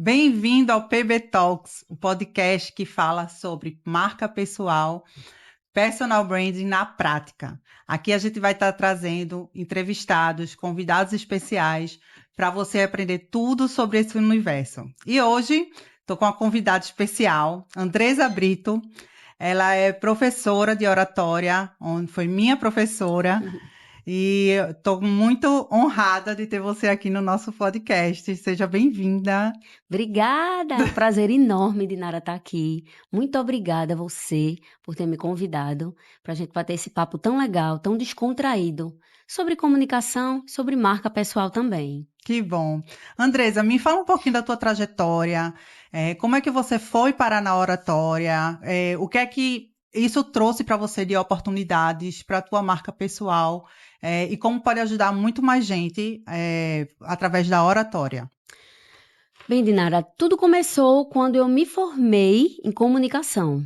Bem-vindo ao PB Talks, o podcast que fala sobre marca pessoal, personal branding na prática. Aqui a gente vai estar trazendo entrevistados, convidados especiais para você aprender tudo sobre esse universo. E hoje estou com uma convidada especial, Andresa Brito. Ela é professora de oratória, onde foi minha professora. E estou muito honrada de ter você aqui no nosso podcast. Seja bem-vinda. Obrigada, é um prazer enorme de Nara estar aqui. Muito obrigada a você por ter me convidado para a gente bater esse papo tão legal, tão descontraído, sobre comunicação, sobre marca pessoal também. Que bom. Andresa, me fala um pouquinho da tua trajetória. Como é que você foi parar na oratória? O que é que isso trouxe para você de oportunidades para a tua marca pessoal? E como pode ajudar muito mais gente através da oratória? Bem, Dinara, tudo começou quando eu me formei em comunicação.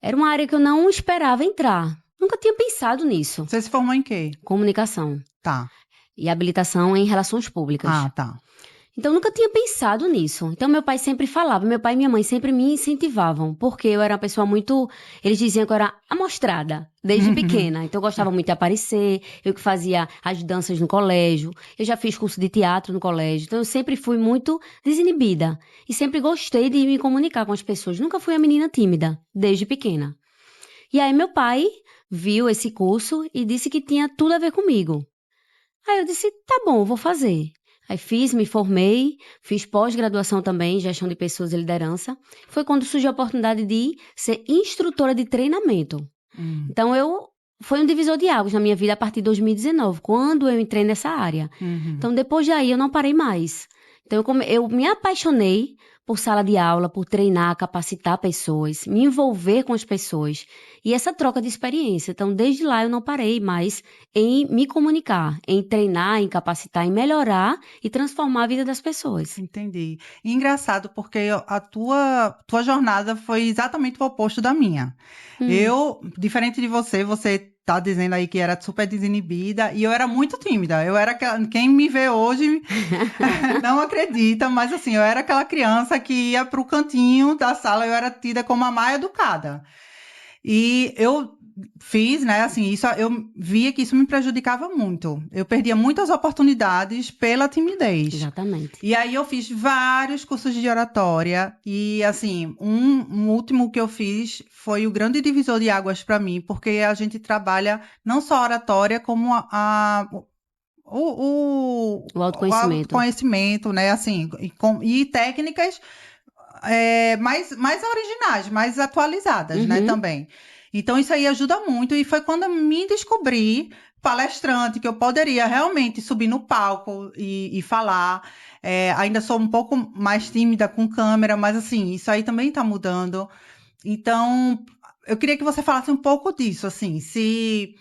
Era uma área que eu não esperava entrar. Nunca tinha pensado nisso. Você se formou em quê? Comunicação Tá. e habilitação em relações públicas. Ah, tá. Então, eu nunca tinha pensado nisso. Então, meu pai sempre falava, meu pai e minha mãe sempre me incentivavam, porque eu era uma pessoa muito... Eles diziam que eu era amostrada, desde pequena. Então, eu gostava muito de aparecer, eu que fazia as danças no colégio, eu já fiz curso de teatro no colégio. Então, eu sempre fui muito desinibida e sempre gostei de me comunicar com as pessoas. Nunca fui a menina tímida, desde pequena. E aí, meu pai viu esse curso e disse que tinha tudo a ver comigo. Aí eu disse, tá bom, eu vou fazer. Aí me formei, fiz pós-graduação também, em gestão de pessoas e liderança. Foi quando surgiu a oportunidade de ser instrutora de treinamento. Então, foi um divisor de águas na minha vida a partir de 2019, quando eu entrei nessa área. Então, depois de aí, eu não parei mais. Então, eu me apaixonei por sala de aula, por treinar, capacitar pessoas, me envolver com as pessoas. E essa troca de experiência. Então, desde lá, eu não parei mais em me comunicar, em treinar, em capacitar, em melhorar e transformar a vida das pessoas. Entendi. E engraçado, porque a tua jornada foi exatamente o oposto da minha. Eu, diferente de você, você tá dizendo aí que era super desinibida, e eu era muito tímida. Eu era quem me vê hoje não acredita, mas assim, eu era aquela criança que ia pro cantinho da sala, eu era tida como a má educada. E eu fiz, né, assim, isso, eu via que isso me prejudicava muito. Eu perdia muitas oportunidades pela timidez. Exatamente. E aí eu fiz vários cursos de oratória e, assim, um último que eu fiz foi o grande divisor de águas para mim, porque a gente trabalha não só a oratória, como O o autoconhecimento. autoconhecimento, né, assim, e técnicas mais originais, mais atualizadas, né, também. Então, isso aí ajuda muito. E foi quando eu me descobri palestrante, que eu poderia realmente subir no palco e falar. Ainda sou um pouco mais tímida com câmera, mas, assim, isso aí também está mudando. Então, eu queria que você falasse um pouco disso, assim, se...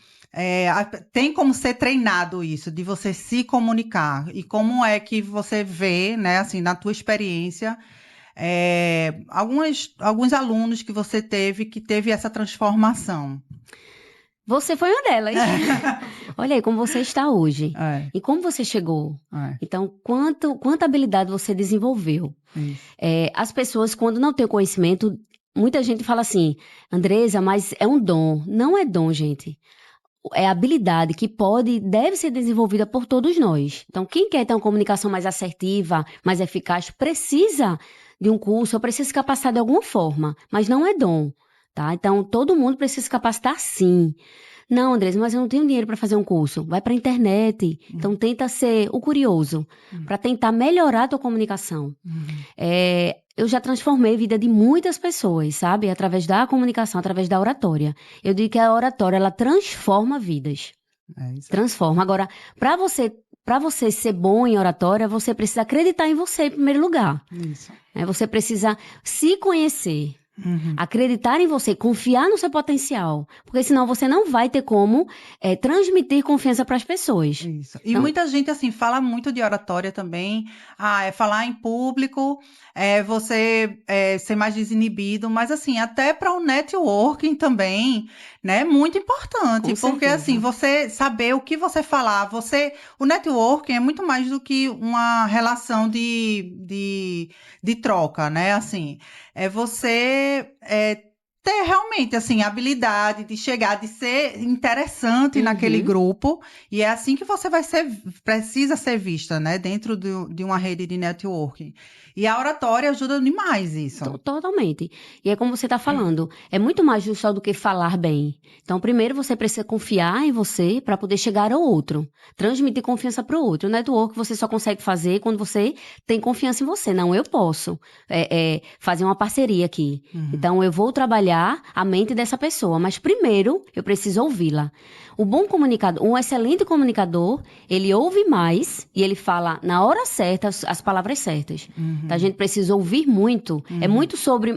tem como ser treinado isso, de você se comunicar, e como é que você vê, né, assim, na tua experiência, alguns alunos que você teve essa transformação. Você foi uma delas. Olha aí como você está hoje. É, E como você chegou. é, Então, quanta habilidade você desenvolveu. isso. As pessoas, quando não têm conhecimento, muita gente fala assim, Andresa, mas é um dom. Não é dom, gente. É habilidade que pode e deve ser desenvolvida por todos nós. Então, quem quer ter uma comunicação mais assertiva, mais eficaz, precisa de um curso, ou precisa se capacitar de alguma forma, mas não é dom, tá? Então, todo mundo precisa se capacitar sim. Não, Andresa, mas eu não tenho dinheiro para fazer um curso. Vai para a internet. Então, tenta ser o curioso, para tentar melhorar a tua comunicação. Eu já transformei a vida de muitas pessoas, sabe? Através da comunicação, através da oratória. Eu digo que a oratória, ela transforma vidas. Isso. Transforma. Agora, para você ser bom em oratória, você precisa acreditar em você em primeiro lugar. Isso. Você precisa se conhecer. Acreditar em você, confiar no seu potencial, porque senão você não vai ter como transmitir confiança para as pessoas. Isso. E Então, muita gente, assim, fala muito de oratória também. É falar em público, você ser mais desinibido, mas, assim, até para o networking também, né? Muito importante, Com porque assim, certeza. você saber o que você falar, o networking é muito mais do que uma relação de troca, né? Assim, é você ter realmente, assim, a habilidade de chegar, de ser interessante naquele Uhum. grupo, e é assim que você precisa ser vista, né? Dentro de uma rede de networking. E a oratória ajuda demais isso. Totalmente. E é como você está falando, é muito mais só do que falar bem. Então, primeiro você precisa confiar em você para poder chegar ao outro, transmitir confiança para o outro. O network você só consegue fazer quando você tem confiança em você. Não, eu posso fazer uma parceria aqui. Uhum. Então, eu vou trabalhar a mente dessa pessoa, mas primeiro eu preciso ouvi-la. O bom comunicador, um excelente comunicador, ele ouve mais e ele fala na hora certa as palavras certas. Então, a Uhum. gente precisa ouvir muito. Uhum.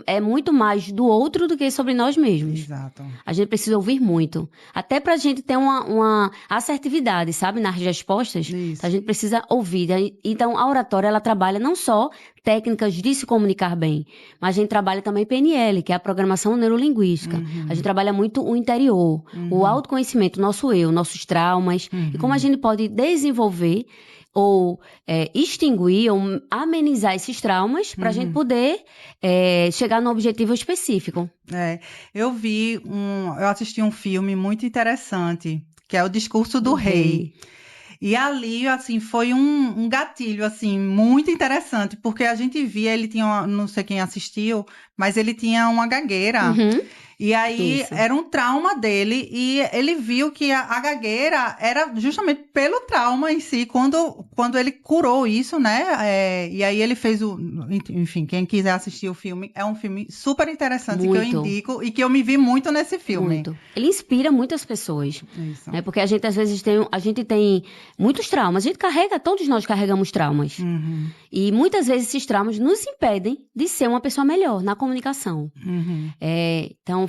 É muito mais do outro do que sobre nós mesmos. Exato. A gente precisa ouvir muito. Até pra gente ter uma assertividade, sabe, nas respostas. Então, a Isso. gente precisa ouvir. Então, a oratória, ela trabalha não só técnicas de se comunicar bem, mas a gente trabalha também PNL, que é a programação neurolinguística. A gente Uhum. trabalha muito o interior, o Uhum. autoconhecimento, nosso eu, nossos traumas, e como a Uhum. gente pode desenvolver ou extinguir ou amenizar esses traumas para a gente Uhum. poder chegar no objetivo específico. É, eu assisti um filme muito interessante, que é O Discurso do Do Rei. rei. E ali, assim, foi um gatilho, assim, muito interessante, porque a gente via, ele tinha, não sei quem assistiu, mas ele tinha uma gagueira. Uhum, E aí isso. era um trauma dele, e ele viu que a gagueira era justamente pelo trauma em si, quando ele curou isso, né? E aí ele fez Enfim, quem quiser assistir o filme, é um filme super interessante que eu Muito, indico e que eu me vi muito nesse filme. muito. Ele inspira muitas pessoas, Isso. né? Porque a gente às vezes tem muitos traumas. A gente carrega, todos nós carregamos traumas. Uhum, E muitas vezes esses traumas nos impedem de ser uma pessoa melhor na comunicação. uhum, Então,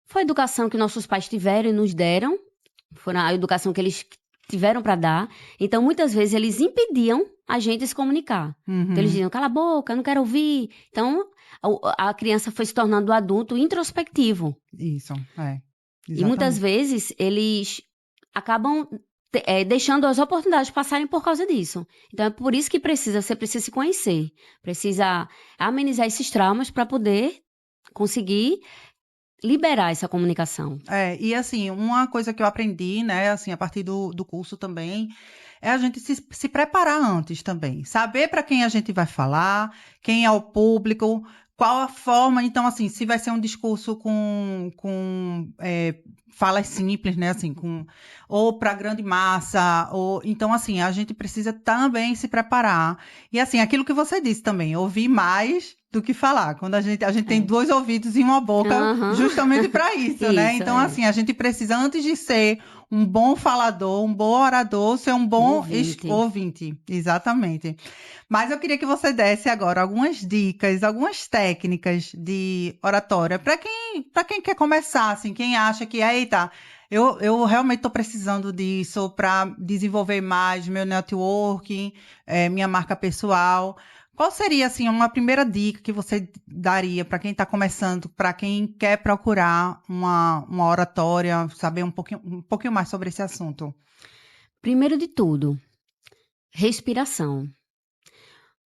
foi a educação que nossos pais tiveram e nos deram, foi a educação que eles tiveram para dar. Então, muitas vezes, eles impediam a gente de se comunicar. Então, eles uhum. diziam, cala a boca, eu não quero ouvir. Então, a criança foi se tornando adulto introspectivo. Isso, E muitas exatamente. vezes, eles acabam deixando as oportunidades passarem por causa disso. Então, é por isso que você precisa se conhecer. Precisa amenizar esses traumas para poder conseguir liberar essa comunicação. E assim, uma coisa que eu aprendi, né, assim, a partir do curso também, é a gente se preparar antes também. Saber para quem a gente vai falar, quem é o público, qual a forma. Então, assim, se vai ser um discurso com falas simples, né, assim, ou para grande massa, então, assim, a gente precisa também se preparar. E, assim, aquilo que você disse também, ouvir mais do que falar. Quando a gente tem É. dois ouvidos e uma boca Aham. justamente para isso, né? Isso, Então, é. assim, a gente precisa, antes de ser um bom falador, um bom orador, ser um Um bom ouvinte. ouvinte. Exatamente. Mas eu queria que você desse agora algumas dicas, algumas técnicas de oratória para quem quer começar, assim, quem acha que, eita, eu realmente estou precisando disso para desenvolver mais meu networking, minha marca pessoal. Qual seria, assim, uma primeira dica que você daria para quem está começando, para quem quer procurar uma oratória, saber um pouquinho mais sobre esse assunto? Primeiro de tudo, respiração.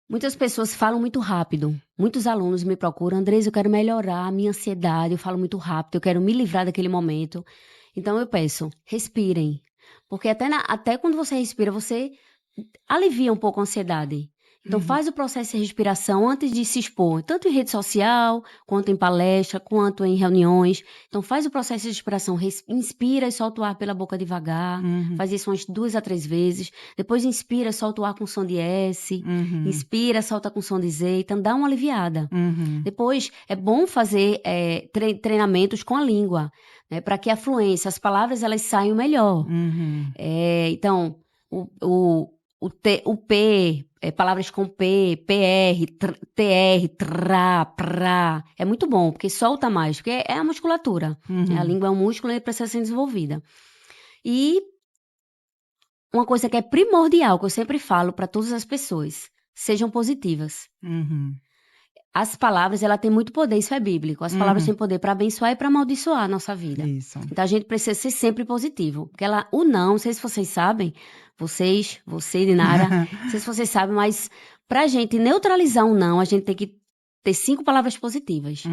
Muitas pessoas falam muito rápido. Muitos alunos me procuram, Andresa, eu quero melhorar a minha ansiedade, eu falo muito rápido, eu quero me livrar daquele momento. Então eu peço, respirem. Porque até quando você respira, você alivia um pouco a ansiedade. Então Uhum, faz o processo de respiração antes de se expor, tanto em rede social, quanto em palestra, quanto em reuniões. Então faz o processo de respiração, inspira e solta o ar pela boca devagar, uhum, faz isso umas 2 a 3 vezes. Depois inspira, solta o ar com som de S, uhum, inspira, solta com som de Z, então dá uma aliviada. uhum, Depois é bom fazer treinamentos com a língua, né, para que a fluência, as palavras elas saiam melhor. uhum, Então, o P, palavras com P, PR, TR, TRA, PRA, é muito bom, porque solta mais, porque é a musculatura. Né? A uhum, língua é um músculo e precisa ser desenvolvida. E uma coisa que é primordial, que eu sempre falo para todas as pessoas, sejam positivas. uhum. as palavras, ela tem muito poder, isso é bíblico. As palavras têm poder para abençoar e para amaldiçoar a nossa vida. Isso. Então, a gente precisa ser sempre positivo. Porque o não, não sei se vocês sabem, você, Dinara, não sei se vocês sabem, mas pra gente neutralizar um não, a gente tem que ter 5 palavras positivas.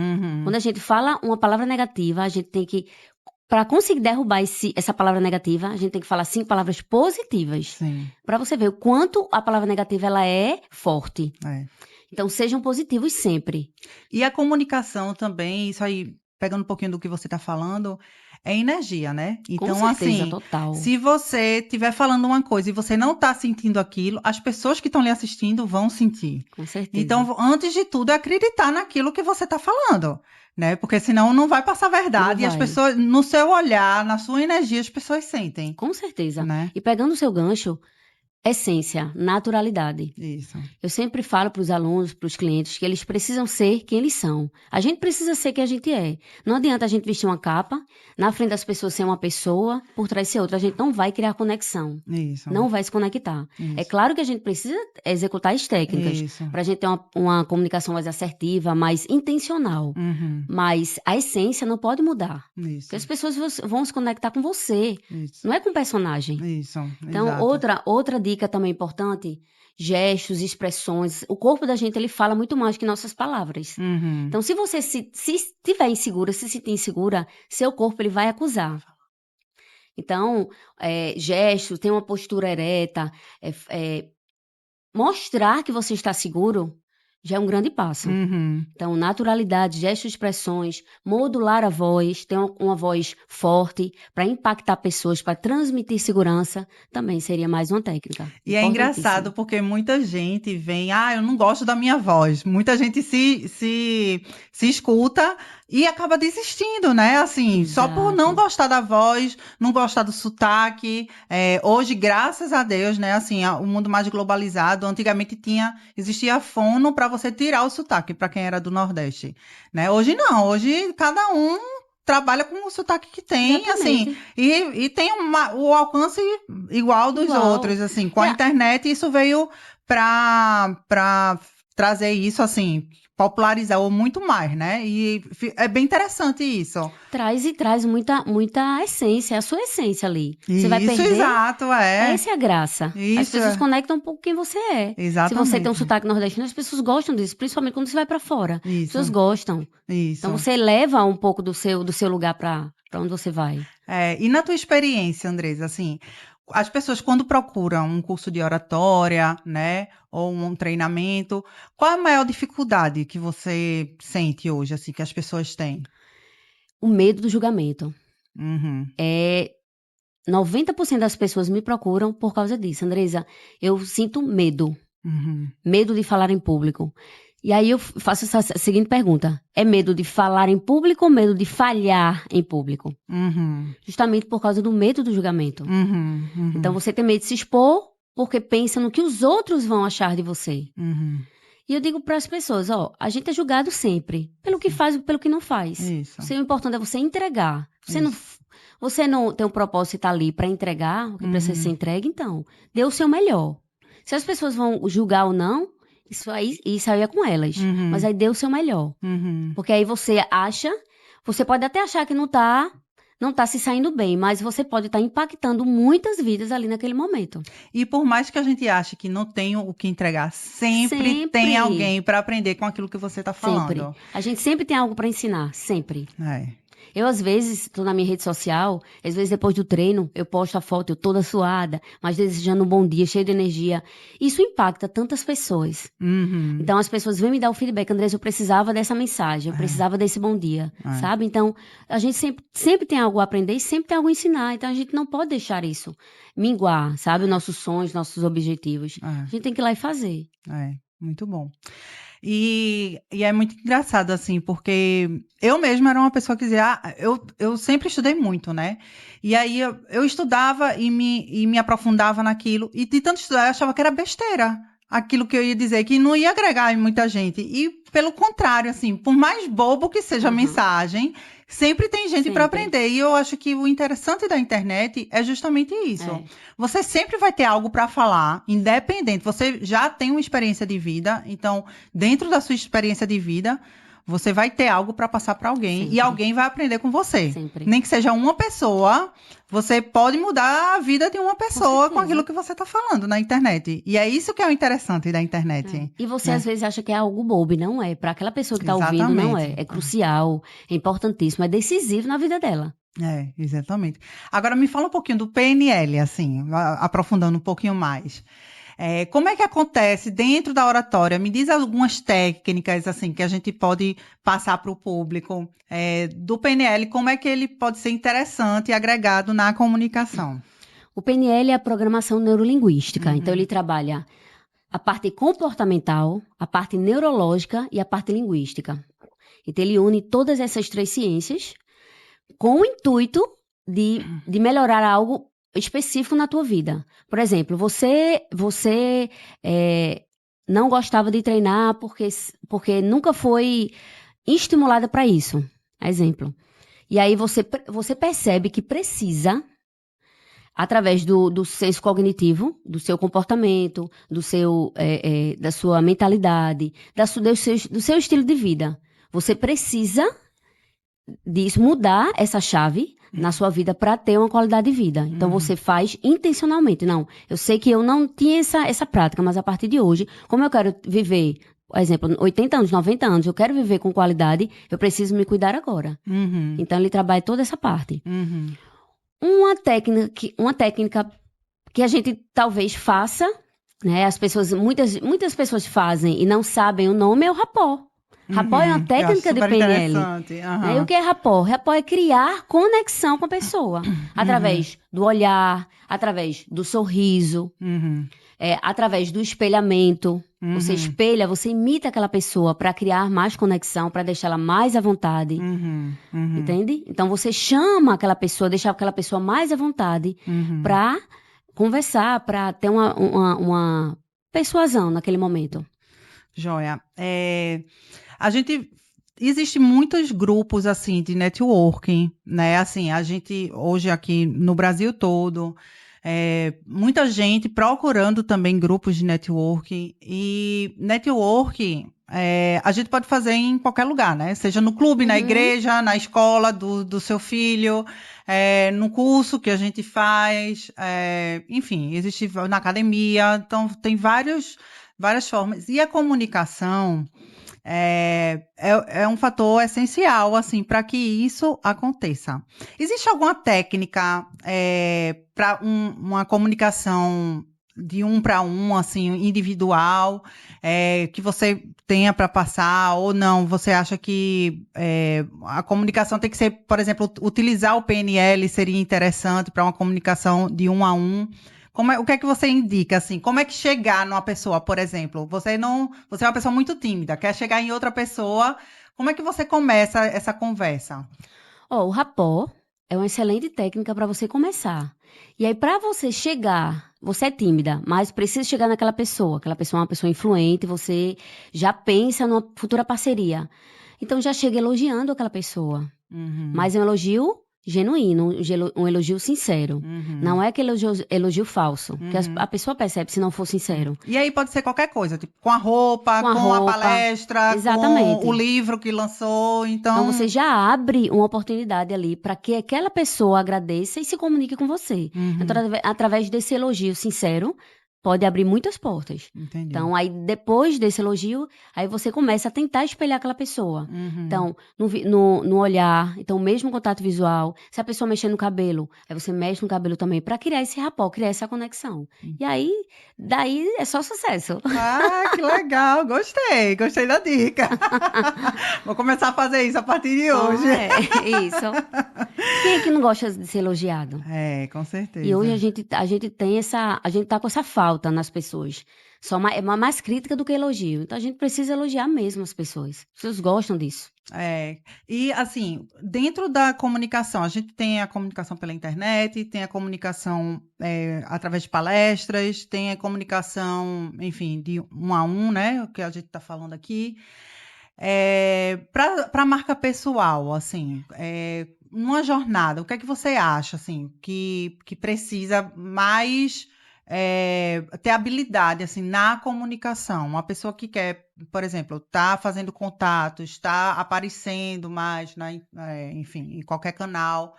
Quando a gente fala uma palavra negativa, a gente tem que, para conseguir derrubar essa palavra negativa, a gente tem que falar 5 palavras positivas. Sim. Para você ver o quanto a palavra negativa ela é forte. É. Então, sejam positivos sempre. E a comunicação também, isso aí, pegando um pouquinho do que você está falando, é energia, né? Então, Com certeza, assim, total. se você estiver falando uma coisa e você não está sentindo aquilo, as pessoas que estão lhe assistindo vão sentir. Com certeza. Então, antes de tudo, é acreditar naquilo que você está falando, né? Porque senão não vai passar verdade. Não E as vai. pessoas, no seu olhar, na sua energia, as pessoas sentem, Com certeza. né? E pegando o seu gancho, essência, naturalidade. Isso. Eu sempre falo para os alunos, para os clientes, que eles precisam ser quem eles são. A gente precisa ser quem a gente é. Não adianta a gente vestir uma capa, na frente das pessoas ser uma pessoa, por trás ser outra. A gente não vai criar conexão. Isso. Não vai se conectar. Isso. É claro que a gente precisa executar as técnicas Isso. para a gente ter uma comunicação mais assertiva, mais intencional. Mas a essência não pode mudar. Isso. Porque as pessoas vão se conectar com você. Isso. Não é com o personagem. Isso. Então, Exato. outra dica também importante, gestos, expressões. O corpo da gente, ele fala muito mais que nossas palavras. Então, se você se estiver insegura, se sentir insegura, seu corpo, ele vai acusar. Então, gestos, ter uma postura ereta, mostrar que você está seguro, já é um grande passo. Então, naturalidade, gestos, expressões, modular a voz, ter uma voz forte para impactar pessoas, para transmitir segurança, também seria mais uma técnica. E é engraçado porque muita gente vem, eu não gosto da minha voz. Muita gente se escuta e acaba desistindo, né? Assim, Exato. Só por não gostar da voz, não gostar do sotaque. Hoje, graças a Deus, né? Assim, o mundo mais globalizado, antigamente existia fono para você tirar o sotaque para quem era do Nordeste, né? Hoje não, hoje cada um trabalha com o sotaque que tem, Exatamente. assim, e tem o alcance igual dos outros, assim, com a internet isso veio para trazer isso, assim, popularizar muito mais, né? E é bem interessante isso. Traz muita essência, a sua essência ali. Você vai perder. Exato, Essa é a graça. Isso, as pessoas conectam com quem você é. Exatamente. Se você tem um sotaque nordestino, as pessoas gostam disso, principalmente quando você vai pra fora. Isso. As pessoas gostam. Isso. Então você leva um pouco do seu lugar pra onde você vai. E na tua experiência, Andresa, assim, as pessoas quando procuram um curso de oratória, né, ou um treinamento, qual é a maior dificuldade que você sente hoje, assim, que as pessoas têm? O medo do julgamento. 90% das pessoas me procuram por causa disso. Andresa, eu sinto medo. Medo de falar em público. E aí eu faço essa seguinte pergunta. É medo de falar em público ou medo de falhar em público? Justamente por causa do medo do julgamento. Então você tem medo de se expor porque pensa no que os outros vão achar de você. E eu digo para as pessoas, a gente é julgado sempre. Pelo que faz e pelo que não faz. Isso. O importante é você entregar. Você não tem um propósito de estar ali para entregar o que precisa ser entregue, então dê o seu melhor. Se as pessoas vão julgar ou não, isso aí é com elas. Mas aí dê o seu melhor. Porque aí você pode até achar que não tá se saindo bem, mas você pode estar impactando muitas vidas ali naquele momento. E por mais que a gente ache que não tem o que entregar, sempre tem alguém para aprender com aquilo que você está falando. Sempre. A gente sempre tem algo para ensinar, sempre. Eu, às vezes, estou na minha rede social, às vezes depois do treino, eu posto a foto, eu toda suada, mas desejando um bom dia, cheio de energia. Isso impacta tantas pessoas. Então, as pessoas vêm me dar o feedback, Andressa, eu precisava dessa mensagem, eu precisava desse bom dia, sabe? Então, a gente sempre tem algo a aprender e sempre tem algo a ensinar. Então, a gente não pode deixar isso minguar, sabe? Nossos sonhos, nossos objetivos. A gente tem que ir lá e fazer. Muito bom. E é muito engraçado, assim, porque eu mesma era uma pessoa que dizia, eu sempre estudei muito, né? E aí eu estudava e me aprofundava naquilo, e de tanto estudar eu achava que era besteira, aquilo que eu ia dizer, que não ia agregar em muita gente. E, pelo contrário, assim, por mais bobo que seja a mensagem, sempre tem gente para Sempre. aprender. E eu acho que o interessante da internet é justamente isso. É. Você sempre vai ter algo para falar, independente. Você já tem uma experiência de vida, então, dentro da sua experiência de vida, você vai ter algo para passar para alguém e Sempre. alguém vai aprender com você. Sempre. Nem que seja uma pessoa, você pode mudar a vida de uma pessoa com certeza. aquilo que você está falando na internet. E é isso que é o interessante da internet. E você né? às vezes acha que é algo bobo, e não é. Para aquela pessoa que está ouvindo, não é. Exatamente. É crucial, é importantíssimo, é decisivo na vida dela. É, exatamente. Agora me fala um pouquinho do PNL, assim, aprofundando um pouquinho mais. Como é que acontece dentro da oratória? Me diz algumas técnicas assim que a gente pode passar para o público do PNL, como é que ele pode ser interessante e agregado na comunicação? O PNL é a programação neurolinguística, então ele trabalha a parte comportamental, a parte neurológica e a parte linguística. Então ele une todas essas três ciências com o intuito de melhorar algo específico na tua vida. Por exemplo, você não gostava de treinar porque nunca foi estimulada para isso. Exemplo. E aí você percebe que precisa, através do senso cognitivo, do seu comportamento, da sua mentalidade, do seu estilo de vida. Você precisa disso, mudar essa chave na sua vida para ter uma qualidade de vida. Então, você faz intencionalmente. Não, eu sei que eu não tinha essa prática, mas a partir de hoje, como eu quero viver, por exemplo, 80 anos, 90 anos, eu quero viver com qualidade, eu preciso me cuidar agora. Então, ele trabalha toda essa parte. Uma técnica que a gente talvez faça, né? Muitas pessoas fazem e não sabem o nome, é o rapó. Rapó é uma técnica de PNL. Interessante. E o que é rapó? Rapó é criar conexão com a pessoa. Através do olhar, através do sorriso, através do espelhamento. Você espelha, você imita aquela pessoa para criar mais conexão, para deixá-la mais à vontade. Entende? Então você chama aquela pessoa, deixa aquela pessoa mais à vontade para conversar, para ter uma persuasão naquele momento. Joia. Existe muitos grupos, assim, de networking, né? Assim, a gente, hoje aqui no Brasil todo, muita gente procurando também grupos de networking. E networking, a gente pode fazer em qualquer lugar, né? Seja no clube, na igreja, na escola do seu filho, no curso que a gente faz, enfim, existe na academia. Então, tem várias formas. E a comunicação é um fator essencial, assim, para que isso aconteça. Existe alguma técnica para uma comunicação de um para um, assim, individual, que você tenha para passar, ou não? Você acha que a comunicação tem que ser, por exemplo, utilizar o PNL seria interessante para uma comunicação de um a um? O que é que você indica, assim? Como é que chegar numa pessoa, por exemplo? Você é uma pessoa muito tímida, quer chegar em outra pessoa, como é que você começa essa conversa? O rapó é uma excelente técnica para você começar. E aí, para você chegar, você é tímida, mas precisa chegar naquela pessoa. Aquela pessoa é uma pessoa influente, você já pensa numa futura parceria. Então, já chega elogiando aquela pessoa. Mas é um elogio genuíno, um elogio sincero. Não é aquele elogio falso, que a pessoa percebe se não for sincero. E aí pode ser qualquer coisa, tipo, com a roupa, com a palestra, exatamente. Com o livro que lançou, Então você já abre uma oportunidade ali para que aquela pessoa agradeça e se comunique com você. Então, através desse elogio sincero, pode abrir muitas portas. Entendi. Então, aí depois desse elogio, aí você começa a tentar espelhar aquela pessoa. Então, no olhar, então, mesmo contato visual, se a pessoa mexer no cabelo, aí você mexe no cabelo também, para criar esse rapó, criar essa conexão. E aí, daí é só sucesso. Ah, que legal, gostei da dica. Vou começar a fazer isso a partir de hoje. Isso. Quem é que não gosta de ser elogiado? Com certeza. E hoje a gente tem a gente tá com essa falta nas pessoas. É mais crítica do que elogio. Então a gente precisa elogiar mesmo as pessoas. As pessoas gostam disso. E assim, dentro da comunicação, a gente tem a comunicação pela internet, tem a comunicação através de palestras, tem a comunicação, enfim, de um a um, né? O que a gente está falando aqui. Para a marca pessoal, assim, numa jornada, o que é que você acha, assim, que precisa mais ter habilidade, assim, na comunicação? Uma pessoa que quer, por exemplo, tá fazendo contatos, está aparecendo mais, enfim, em qualquer canal.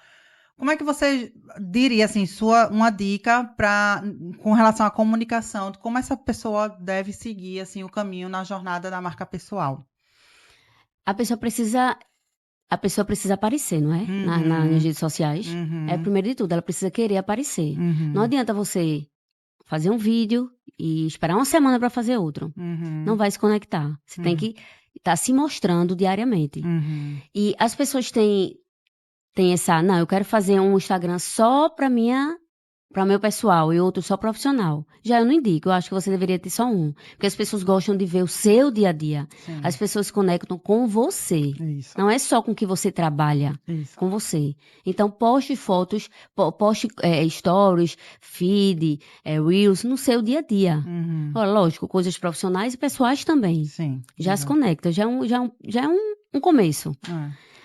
Como é que você diria, assim, uma dica com relação à comunicação, de como essa pessoa deve seguir, assim, o caminho na jornada da marca pessoal? A pessoa precisa aparecer, não é? Nas redes sociais. Primeiro de tudo, ela precisa querer aparecer. Não adianta você fazer um vídeo e esperar uma semana para fazer outro. Não vai se conectar. Você tem que estar se mostrando diariamente. E as pessoas têm não, eu quero fazer um Instagram só para meu pessoal e outro só profissional. Já eu não indico, eu acho que você deveria ter só um. Porque as pessoas gostam de ver o seu dia a dia. Sim. As pessoas se conectam com você. Isso. Não é só com que você trabalha, com você. Então, poste fotos, poste stories, feed, reels no seu dia a dia. Ora, lógico, coisas profissionais e pessoais também. Sim. Já se conecta, já é um começo.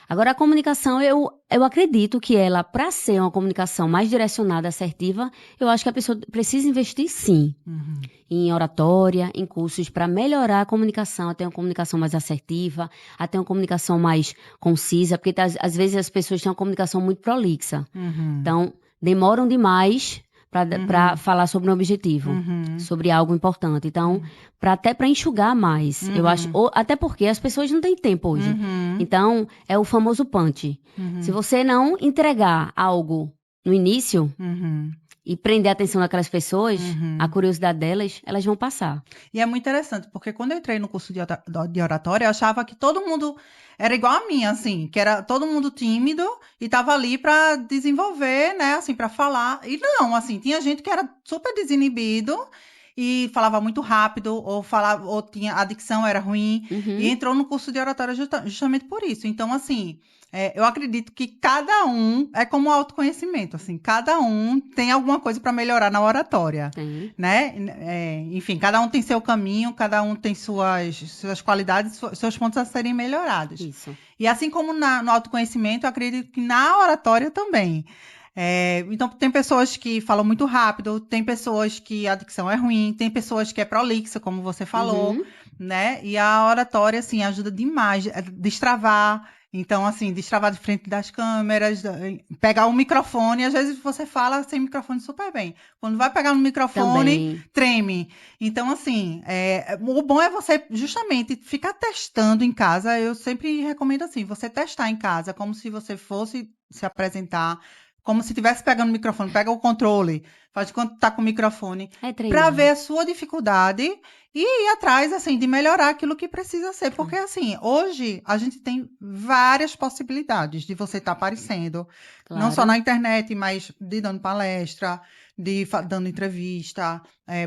Agora, a comunicação, eu acredito que ela, para ser uma comunicação mais direcionada, assertiva, eu acho que a pessoa precisa investir, sim, em oratória, em cursos para melhorar a comunicação, até uma comunicação mais assertiva, até uma comunicação mais concisa, porque às vezes as pessoas têm uma comunicação muito prolixa. Então, demoram demais para falar sobre um objetivo, sobre algo importante. Então, até para enxugar mais, eu acho, até porque as pessoas não têm tempo hoje. Então, é o famoso punch. Se você não entregar algo no início e prender a atenção daquelas pessoas, a curiosidade delas, elas vão passar. E é muito interessante, porque quando eu entrei no curso de oratória, eu achava que todo mundo era igual a mim, assim, que era todo mundo tímido e estava ali para desenvolver, né, assim, para falar. E não, assim, tinha gente que era super desinibido e falava muito rápido, ou tinha a dicção era ruim, e entrou no curso de oratória justamente por isso. Então, assim, eu acredito que cada um é como o autoconhecimento, assim, cada um tem alguma coisa para melhorar na oratória, né? Enfim, cada um tem seu caminho, cada um tem suas qualidades, seus pontos a serem melhorados. Isso. E assim como no autoconhecimento, eu acredito que na oratória também. Então, tem pessoas que falam muito rápido, tem pessoas que a dicção é ruim, tem pessoas que é prolixa, como você falou, né? E a oratória, assim, ajuda demais a destravar. Então, assim, destravar de frente das câmeras, pegar o microfone, às vezes você fala sem microfone super bem. Quando vai pegar no microfone, também treme. Então, assim, o bom é você justamente ficar testando em casa. Eu sempre recomendo assim, você testar em casa, como se você fosse se apresentar, como se estivesse pegando o microfone, pega o controle, faz de conta que tá com o microfone, para ver a sua dificuldade e ir atrás, assim, de melhorar aquilo que precisa ser. Porque, assim, hoje a gente tem várias possibilidades de você estar aparecendo, não só na internet, mas de dando palestra, dando entrevista.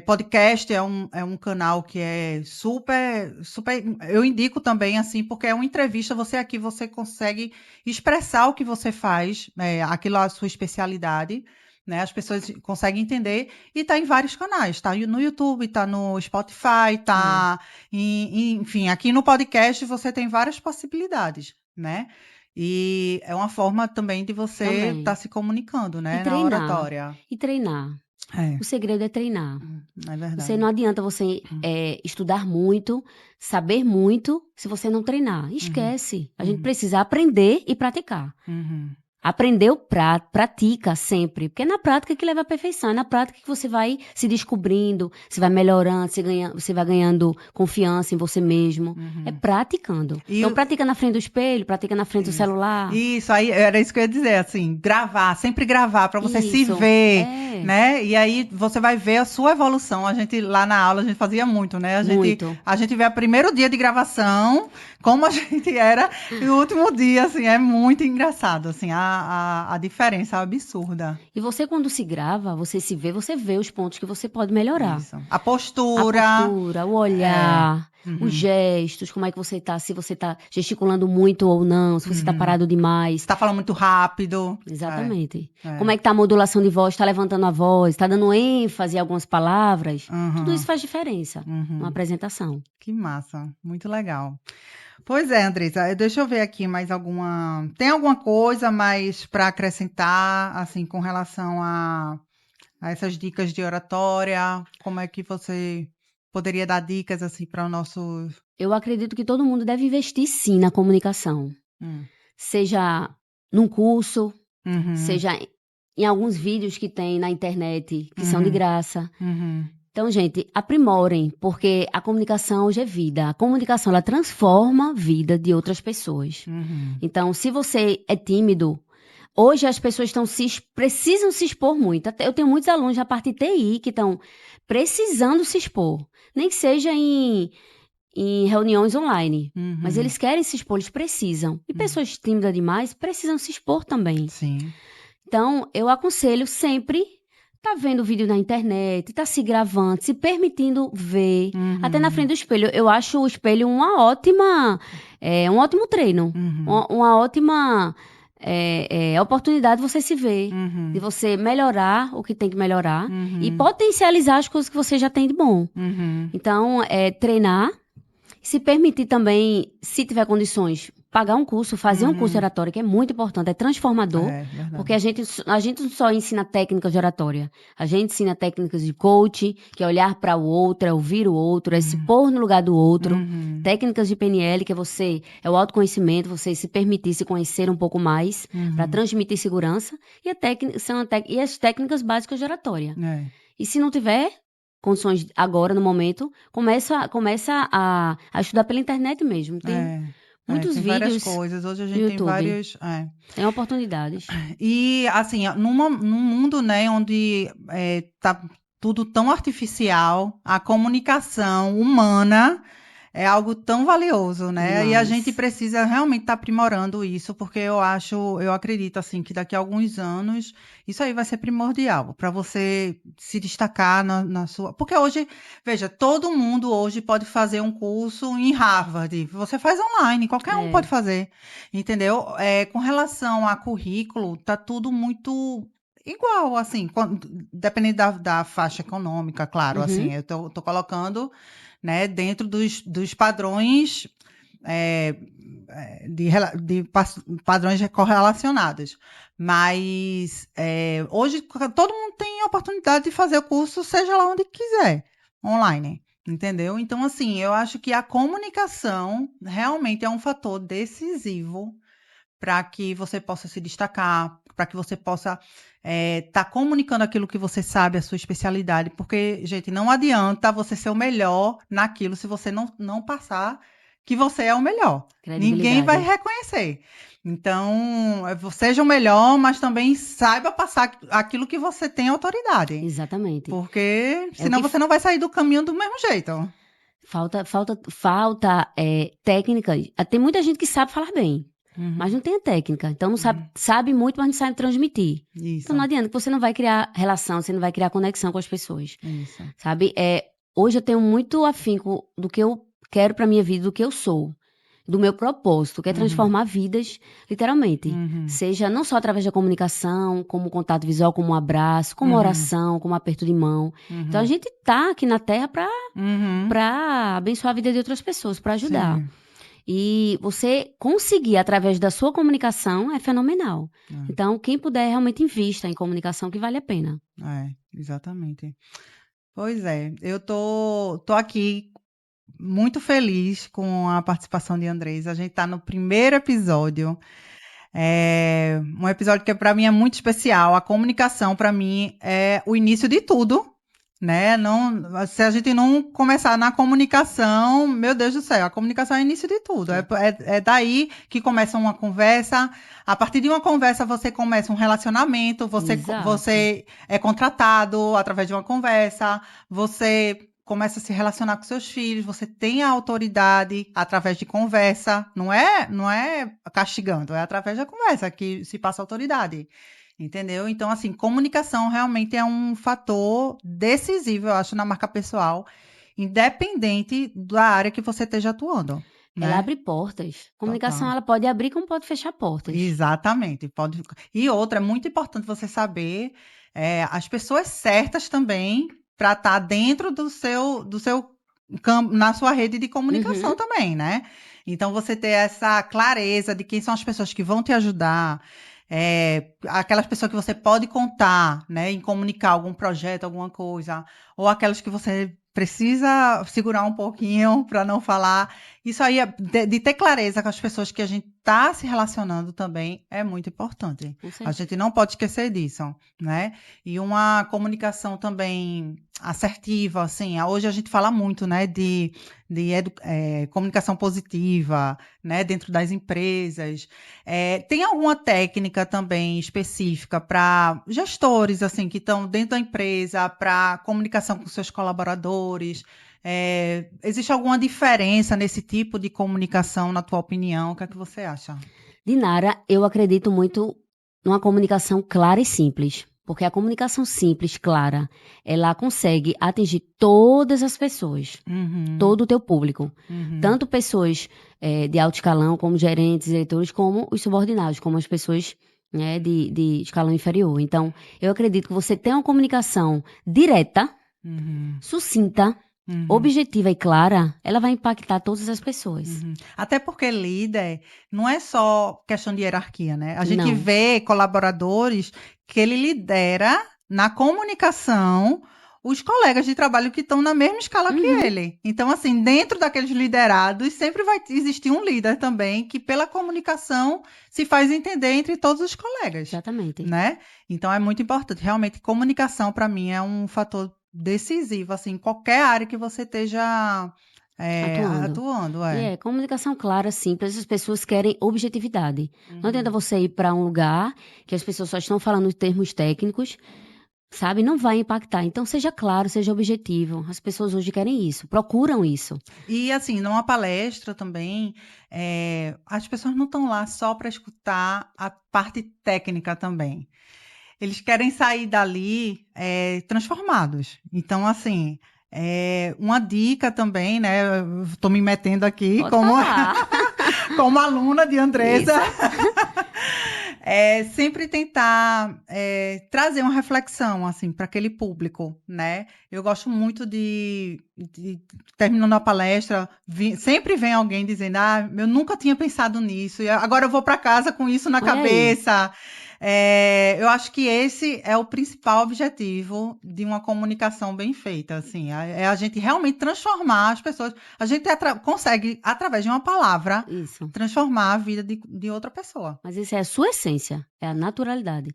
Podcast é um canal que é super, super... Eu indico também, assim, porque é uma entrevista, você consegue expressar o que você faz, aquilo a sua especialidade, né? As pessoas conseguem entender e tá em vários canais, tá no YouTube, tá no Spotify, tá enfim, aqui no podcast você tem várias possibilidades, né? E é uma forma também de você estar se comunicando, né? Na oratória. E treinar. O segredo é treinar. É verdade. Não adianta você estudar muito, saber muito, se você não treinar. Esquece. A gente precisa aprender e praticar. Aprendeu, pratica sempre. Porque é na prática que leva à perfeição. É na prática que você vai se descobrindo, você vai melhorando, você vai ganhando confiança em você mesmo. É praticando. Então, pratica na frente do espelho, pratica na frente do celular. Isso, aí era isso que eu ia dizer, assim, sempre gravar, para você se ver, né? E aí você vai ver a sua evolução. A gente, lá na aula, a gente fazia muito, né? A gente vê o primeiro dia de gravação, como a gente era, e o último dia, assim, é muito engraçado, assim, a diferença absurda. E você, quando se grava, você se vê, você vê os pontos que você pode melhorar. Isso. A A postura. postura, o olhar, Uhum. os gestos, como é que você tá, se você tá gesticulando muito ou não, se você tá parado demais. Você tá falando muito rápido. Exatamente. É. Como é que tá a modulação de voz, tá levantando a voz, tá dando ênfase em algumas palavras. Uhum. Tudo isso faz diferença Uhum. numa apresentação. Que massa, muito legal. Pois é, Andressa, deixa eu ver aqui mais alguma... Tem alguma coisa mais para acrescentar, assim, com relação a essas dicas de oratória? Como é que você poderia dar dicas, assim, para o nosso... Eu acredito que todo mundo deve investir sim na comunicação. Seja num curso, Uhum. seja em alguns vídeos que tem na internet, que são de graça. Uhum. Então, gente, aprimorem, porque a comunicação hoje é vida. A comunicação, ela transforma a vida de outras pessoas. Uhum. Então, se você é tímido, hoje as pessoas precisam se expor muito. Eu tenho muitos alunos da parte de TI que estão precisando se expor. Nem que seja em reuniões online. Uhum. Mas eles querem se expor, eles precisam. E pessoas tímidas demais precisam se expor também. Sim. Então, eu aconselho sempre tá vendo vídeo na internet, tá se gravando, se permitindo ver, até na frente do espelho. Eu acho o espelho um ótimo treino, uma ótima oportunidade de você se ver, de você melhorar o que tem que melhorar e potencializar as coisas que você já tem de bom. Então, treinar, se permitir também, se tiver condições, pagar um curso, fazer um curso de oratória, que é muito importante, é transformador, porque a gente não só ensina técnicas de oratória, a gente ensina técnicas de coach, que é olhar para o outro, é ouvir o outro, é se pôr no lugar do outro, técnicas de PNL, que é o autoconhecimento, você se permitir se conhecer um pouco mais, para transmitir segurança, e as técnicas básicas de oratória. E se não tiver condições agora, no momento, começa a estudar pela internet mesmo. Tem muitos tem vídeos várias coisas. Hoje a gente no tem YouTube. vários... Tem oportunidades. E, assim, num mundo, né, onde tá tudo tão artificial, a comunicação humana é algo tão valioso, né? Demais. E a gente precisa realmente estar aprimorando isso, porque eu acredito, assim, que daqui a alguns anos isso aí vai ser primordial para você se destacar na sua... Porque hoje, veja, todo mundo hoje pode fazer um curso em Harvard. Você faz online, qualquer um pode fazer, entendeu? Com relação a currículo, tá tudo muito... igual, assim, dependendo da faixa econômica, claro, assim, eu tô colocando, né, dentro dos padrões de padrões correlacionados. Mas hoje todo mundo tem a oportunidade de fazer o curso, seja lá onde quiser, online. Entendeu? Então, assim, eu acho que a comunicação realmente é um fator decisivo para que você possa se destacar, para que você possa tá comunicando aquilo que você sabe, a sua especialidade, porque, gente, não adianta você ser o melhor naquilo se você não passar que você é o melhor. Ninguém vai reconhecer. Então, seja o melhor, mas também saiba passar aquilo que você tem autoridade. Exatamente. Porque senão você não vai sair do caminho do mesmo jeito. Falta técnica. Tem muita gente que sabe falar bem. Mas não tem a técnica. Então não sabe muito, mas não sabe transmitir. Isso. Então não adianta, que você não vai criar relação, você não vai criar conexão com as pessoas. Isso. Sabe? Hoje eu tenho muito afinco do que eu quero pra minha vida, do que eu sou. Do meu propósito, que é transformar vidas, literalmente. Seja não só através da comunicação, como contato visual, como um abraço, como oração, como aperto de mão. Então a gente tá aqui na Terra pra abençoar a vida de outras pessoas, pra ajudar. Sim. E você conseguir, através da sua comunicação, é fenomenal. Então, quem puder, realmente invista em comunicação, que vale a pena. Exatamente. Pois é, eu tô aqui muito feliz com a participação de Andressa. A gente tá no primeiro episódio. Um episódio que para mim é muito especial. A comunicação, para mim, é o início de tudo. Né? Se a gente não começar na comunicação, meu Deus do céu, a comunicação é o início de tudo. É daí que começa uma conversa. A partir de uma conversa, você começa um relacionamento, você é contratado através de uma conversa, você começa a se relacionar com seus filhos, você tem a autoridade através de conversa, não é castigando, é através da conversa que se passa a autoridade. Entendeu? Então, assim, comunicação realmente é um fator decisivo, eu acho, na marca pessoal, independente da área que você esteja atuando, Ela né? abre portas. Comunicação, Total. ela pode abrir como pode fechar portas. Exatamente. Pode... E outra, é muito importante você saber as pessoas certas também para estar dentro do seu campo, na sua rede de Uhum. comunicação também, né? Então, você ter essa clareza de quem são as pessoas que vão te ajudar, aquelas pessoas que você pode contar, né, em comunicar algum projeto, alguma coisa, ou aquelas que você precisa segurar um pouquinho para não falar. Isso aí, de ter clareza com as pessoas que a gente está se relacionando também é muito importante. Com A certeza. gente não pode esquecer disso, né? E uma comunicação também assertiva, assim. Hoje a gente fala muito, né, de comunicação positiva, né, dentro das empresas. Tem alguma técnica também específica para gestores, assim, que estão dentro da empresa, para comunicação com seus colaboradores? Existe alguma diferença nesse tipo de comunicação, na tua opinião? O que é que você acha? Dinara, eu acredito muito numa comunicação clara e simples. Porque a comunicação simples, clara, ela consegue atingir todas as pessoas, Uhum, todo o teu público. uhum, Tanto pessoas de alto escalão, como gerentes, diretores, como os subordinados, como as pessoas, né, de escalão inferior. Então, eu acredito que você tem uma comunicação direta, uhum, sucinta, uhum, objetiva e clara, ela vai impactar todas as pessoas. uhum. Até porque líder não é só questão de hierarquia, né? A gente Não. vê colaboradores que ele lidera na comunicação os colegas de trabalho que estão na mesma escala que Uhum, ele. Então, assim, dentro daqueles liderados, sempre vai existir um líder também que, pela comunicação, se faz entender entre todos os colegas, exatamente. né? Então, é muito importante. Realmente, comunicação, para mim, é um fator decisivo, assim, em qualquer área que você esteja Atuando. atuando, E comunicação clara, simples, as pessoas querem objetividade. Não adianta Uhum. você ir para um lugar que as pessoas só estão falando em termos técnicos, sabe? Não vai impactar. Então, seja claro, seja objetivo. As pessoas hoje querem isso, procuram isso. E assim, numa palestra também, as pessoas não estão lá só para escutar a parte técnica também. Eles querem sair dali transformados. Então, assim, uma dica também, né? Estou me metendo aqui Pode como, falar. como aluna de Andresa. Isso. Sempre tentar trazer uma reflexão assim para aquele público, né? Eu gosto muito terminando a palestra, sempre vem alguém dizendo: "Ah, eu nunca tinha pensado nisso e agora eu vou para casa com isso na Olha aí. cabeça". Eu acho que esse é o principal objetivo de uma comunicação bem feita, assim, é a gente realmente transformar as pessoas. A gente consegue através de uma palavra Isso. transformar a vida de outra pessoa. Mas isso é a sua essência, é a naturalidade.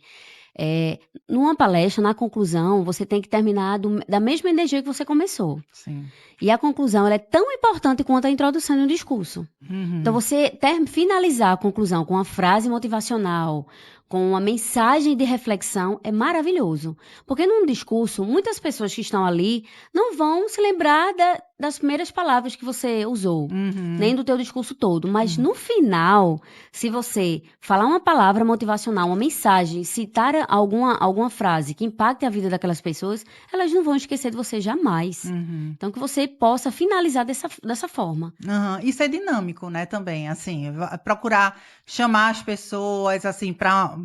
Numa palestra, na conclusão, você tem que terminar da mesma energia que você começou. Sim. E a conclusão ela é tão importante quanto a introdução de um discurso. Então, Uhum. você finalizar a conclusão com uma frase motivacional, com uma mensagem de reflexão, é maravilhoso. Porque num discurso, muitas pessoas que estão ali não vão se lembrar das primeiras palavras que você usou, nem Uhum. do teu discurso todo. Mas Uhum. no final, se você falar uma palavra motivacional, uma mensagem, citar alguma frase que impacte a vida daquelas pessoas, elas não vão esquecer de você jamais. Uhum. Então, que você possa finalizar dessa forma. Aham. Isso é dinâmico, né, também, assim, procurar chamar as pessoas, assim, para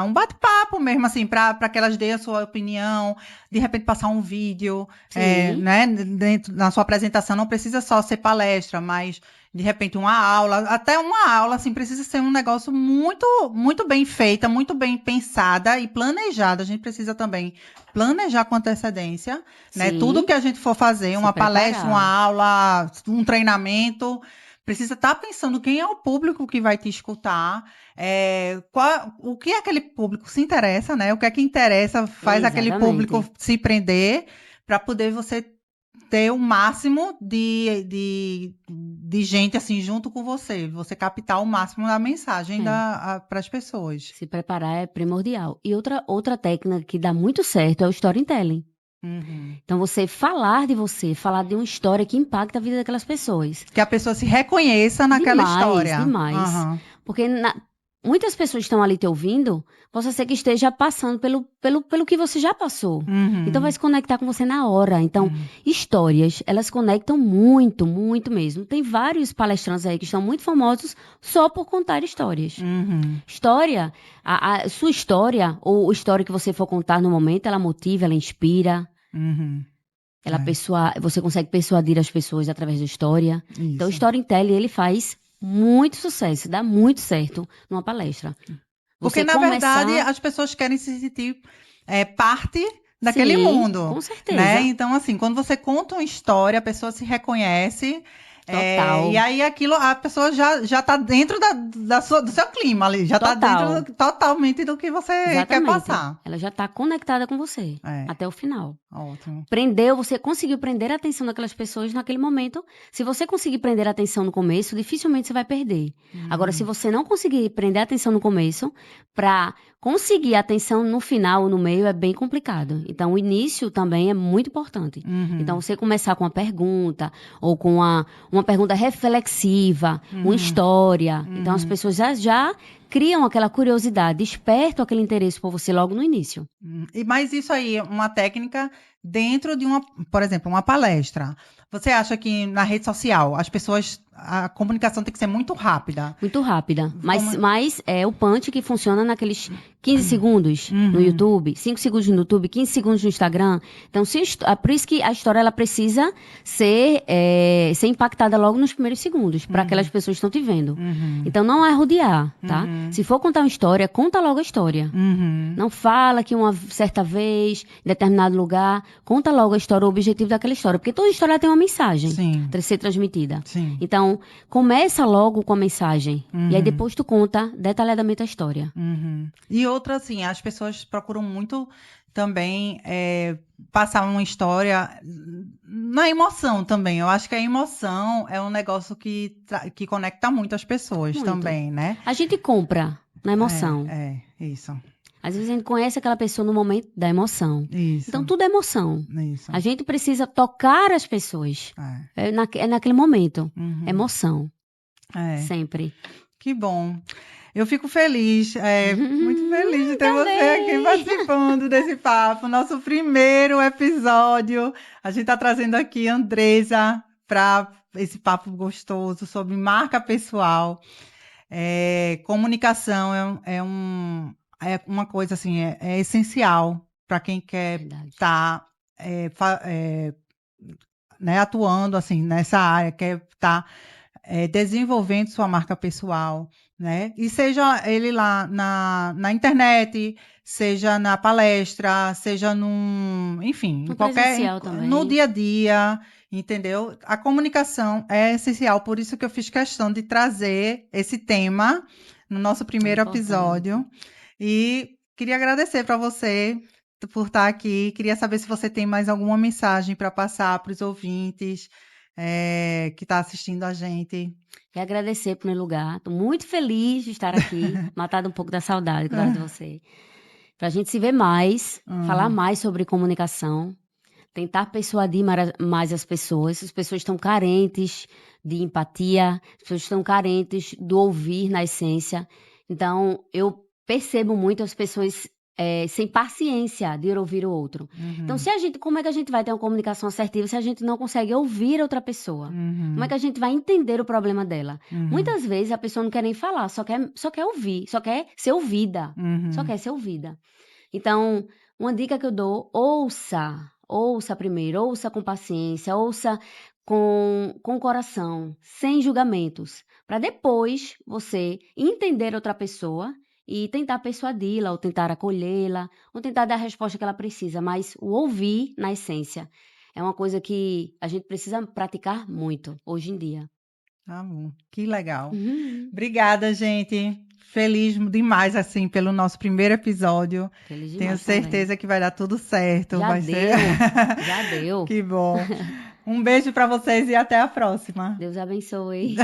um bate-papo mesmo, assim, para que elas deem a sua opinião, de repente passar um vídeo, Sim, né, dentro da sua apresentação, não precisa só ser palestra, mas de repente uma aula, até uma aula, assim, precisa ser um negócio muito, muito bem feita, muito bem pensada e planejada. A gente precisa também planejar com antecedência, né? Tudo sim, que a gente for fazer, se uma palestra, uma preparar. aula, um treinamento, precisa estar pensando quem é o público que vai te escutar, o que aquele público se interessa, né? O que é que interessa, faz aquele público Exatamente. se prender para poder você ter o máximo de gente assim junto com você captar o máximo da mensagem É, para as pessoas. se preparar é primordial. E outra técnica que dá muito certo é o storytelling. Uhum. Então, você, falar de uma história que impacta a vida daquelas pessoas. Que a pessoa se reconheça naquela história. Demais. Aham. Porque muitas pessoas estão ali te ouvindo, possa ser que esteja passando pelo que você já passou. Uhum. Então vai se conectar com você na hora. Então, Uhum. histórias, elas conectam muito, muito mesmo. Tem vários palestrantes aí que estão muito famosos só por contar histórias. Uhum. História, a sua história, ou a história que você for contar no momento, ela motiva, ela inspira. Uhum. Você consegue persuadir as pessoas através da história. Então, o Isso. storytelling, ele faz muito sucesso, dá muito certo numa palestra. Porque, Você na começar... verdade, as pessoas querem se sentir parte daquele Sim, mundo. com Né? certeza. Então, assim, quando você conta uma história, a pessoa se reconhece. Total. E aí aquilo, a pessoa já tá dentro do seu clima ali, já tá Total. dentro totalmente do que você quer Exatamente. passar. Ela já está conectada com você É. até o final. Ótimo. Você conseguiu prender a atenção daquelas pessoas naquele momento. Se você conseguir prender a atenção no começo, dificilmente você vai perder. Agora, se você não conseguir prender a atenção no começo, para conseguir a atenção no final ou no meio é bem complicado. Então, o início também é muito importante. Uhum. Então, você começar com uma pergunta, ou com uma pergunta reflexiva, uma história. Então, as pessoas já criam aquela curiosidade, despertam aquele interesse por você logo no início. Mas isso aí é uma técnica dentro de por exemplo, uma palestra. Você acha que na rede social a comunicação tem que ser muito rápida? Muito rápida. Como- Mas é o punch que funciona naqueles 15 segundos no YouTube, 5 segundos no YouTube, 15 segundos no Instagram. Então, por isso que a história ela precisa ser impactada logo nos primeiros segundos, para aquelas pessoas que estão te vendo. Então, não é rodear, tá? Se for contar uma história, conta logo a história. Não fala que uma certa vez, em determinado lugar, conta logo a história, o objetivo daquela história. Porque toda história tem uma mensagem Sim. para ser transmitida. Sim. Então, começa logo com a mensagem. E aí depois tu conta detalhadamente a história. E outra, assim, as pessoas procuram muito também passar uma história na emoção também. Eu acho que a emoção é um negócio que conecta muito as pessoas Muito. também, né? A gente compra na emoção. Isso. Às vezes a gente conhece aquela pessoa no momento da emoção. Isso. Então tudo é emoção. Isso. A gente precisa tocar as pessoas. É naquele momento. Emoção. Sempre. Que bom. Eu fico feliz, muito feliz de ter você também. aqui participando desse papo. Nosso primeiro episódio. A gente está trazendo aqui a Andresa para esse papo gostoso sobre marca pessoal. Comunicação é uma coisa assim, é essencial para quem quer estar atuando assim nessa área, quer estar desenvolvendo sua marca pessoal, né? E seja ele lá na internet, seja na palestra, seja enfim, No presencial também. no dia a dia, entendeu? A comunicação é essencial, por isso que eu fiz questão de trazer esse tema no nosso primeiro episódio. E queria agradecer para você por estar aqui. Queria saber se você tem mais alguma mensagem para passar para os ouvintes que está assistindo a gente. E agradecer, em primeiro lugar. Estou muito feliz de estar aqui, matado um pouco da saudade que eu tava de você. Para a gente se ver mais, falar mais sobre comunicação, tentar persuadir mais as pessoas. As pessoas estão carentes de empatia, as pessoas estão carentes do ouvir na essência. Então, eu percebo muito as pessoas sem paciência de ouvir o outro. Então, como é que a gente vai ter uma comunicação assertiva se a gente não consegue ouvir outra pessoa? Como é que a gente vai entender o problema dela? Muitas vezes a pessoa não quer nem falar, só quer ouvir, só quer ser ouvida. Só quer ser ouvida. Então, uma dica que eu dou, ouça primeiro, ouça com paciência, ouça com o coração, sem julgamentos, para depois você entender outra pessoa e tentar persuadi-la, ou tentar acolhê-la, ou tentar dar a resposta que ela precisa. Mas o ouvir, na essência, é uma coisa que a gente precisa praticar muito hoje em dia. Que legal. Obrigada, gente. Feliz demais, assim, pelo nosso primeiro episódio. Feliz demais. Tenho certeza também. que vai dar tudo certo. Já deu. Que bom. Um beijo para vocês e até a próxima. Deus abençoe.